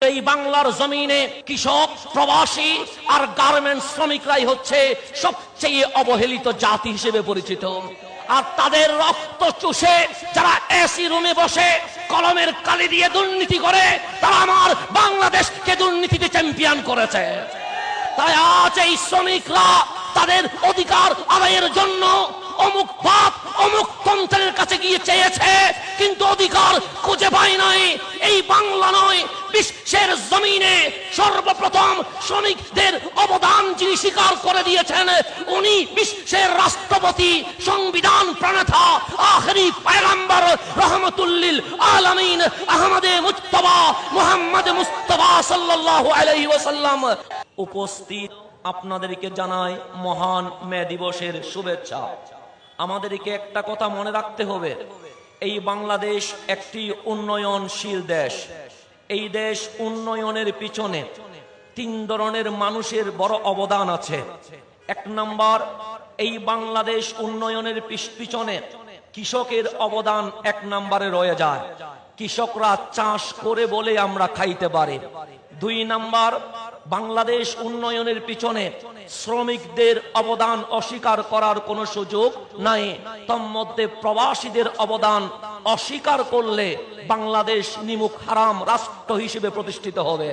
এই বাংলার জমিনে কৃষক, প্রবাসী আর গার্মেন্টস শ্রমিকরাই হচ্ছে সবচেয়ে অবহেলিত জাতি হিসেবে পরিচিত। আর তাদের রক্ত চুষে যারা এসি রুমে বসে কলমের কালি দিয়ে দুর্নীতি করে, তারা আমার বাংলাদেশকে দুর্নীতিতে চ্যাম্পিয়ন করেছে। তাই আজ এই শ্রমিকরা তাদের অধিকার আদায়ের জন্য অমুক বাপ অমুক তন্ত্রের কাছে গিয়ে চেয়েছে, কিন্তু অধিকার খুঁজে পায় নাই। এই বাংলা নয়, বিশ্বের জমিনে সর্বপ্রথম শ্রমিকদের অবদান যিনি স্বীকার করে দিয়েছেন, উনি বিশ্বের রাষ্ট্রপতি, সংবিধান প্রণেতা, আখেরি পয়গম্বর রহমতুল্লিল আলামিন আহমদে মুজতবা মুহাম্মদ মুস্তাফা সাল্লাল্লাহু আলাইহি ওয়াসাল্লাম। উপস্থিত আপনাদেরকে জানাই মহান মে দিবসের শুভেচ্ছা। আমাদেরকে একটা কথা মনে রাখতে হবে, এই বাংলাদেশ একটি উন্নয়নশীল দেশ। এই দেশ উন্নয়নের পিছনে তিন ধরনের মানুষের বড় অবদান আছে। এক নাম্বার, এই বাংলাদেশ উন্নয়নের পিছনে কৃষকের অবদান এক নম্বরে রয়ে যায়। কৃষকরা চাষ করে বলে আমরা খাইতে পারি। দুই নাম্বার, বাংলাদেশ উন্নয়নের পিছনে শ্রমিকদের অবদান অস্বীকার করার কোনো সুযোগ নাই। তন্মধ্যে প্রবাসীদের অবদান অস্বীকার করলে বাংলাদেশ নিমুখ হারাম রাষ্ট্র হিসেবে প্রতিষ্ঠিত হবে।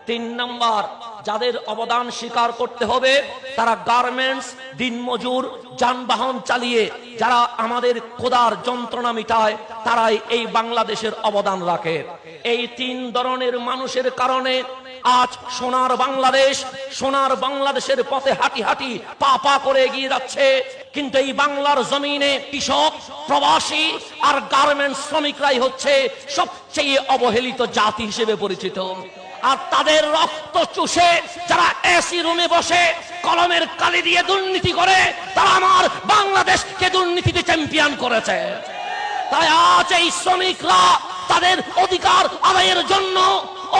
তিন নাম্বার, যাদের অবদান স্বীকার করতে হবে তারা গার্মেন্টস, দিনমজুর, যানবাহন চালিয়ে যারা আমাদের খোদার যন্ত্রণা মিটায়, তারাই এই বাংলাদেশের অবদান রাখে। এই তিন ধরনের মানুষের কারণে আজ সোনার বাংলাদেশের পথে হাঁটি হাঁটি পা পা করে এগিয়ে যাচ্ছে। কিন্তু এই বাংলার জমিনে কৃষক, প্রবাসী আর গার্মেন্টস শ্রমিকরাই হচ্ছে সবচেয়ে অবহেলিত জাতি হিসেবে পরিচিত। আর তাদের রক্ত চুষে যারা এসি রুমে বসে কলমের কালি দিয়ে দুর্নীতি করে, তারা আমার বাংলাদেশকে দুর্নীতিতে চ্যাম্পিয়ন করেছে। তাই আজ এই শ্রমিকরা তাদের অধিকার আদায়ের জন্য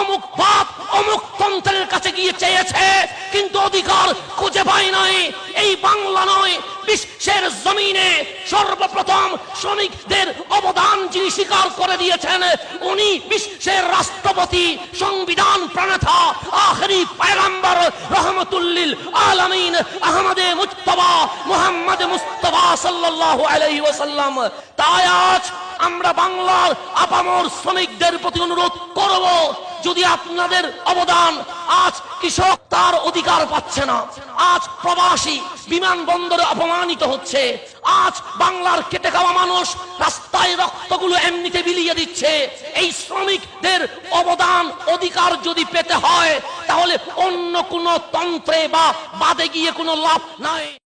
অমুক বাপ অমুক তন্ত্রের কাছে গিয়ে চেয়েছে, কিন্তু অধিকার খুঁজে পায় নাই। এই বাংলা নয়, বিশ্বের জমিনে সর্বপ্রথম শ্রমিকদের অবদান যিনি স্বীকার করে দিয়েছেন, উনি বিশ্বের রাষ্ট্রপতি, সংবিধান প্রণেতা, আখেরি পয়গম্বর রহমতুল্লিল আলামিন আহমদে মুজতবা মুহাম্মদ মুস্তাফা সাল্লাল্লাহু আলাইহি ওয়াসাল্লাম। তাই আজ আমরা বাংলার আপামর শ্রমিকদের প্রতি অনুরোধ করব, যদি আপনাদের অবদান, আজ কৃষক তার অধিকার পাচ্ছে না, আজ প্রবাসী বিমানবন্দরে অপমানিত হচ্ছে, আজ বাংলার খেটে খাওয়া মানুষ রাস্তায় রক্তগুলো এমনিতে বিলিয়ে দিচ্ছে। এই শ্রমিকদের অবদান, অধিকার যদি পেতে হয় তাহলে অন্য কোনো তন্ত্রে বা বাদে গিয়ে কোনো লাভ নাই।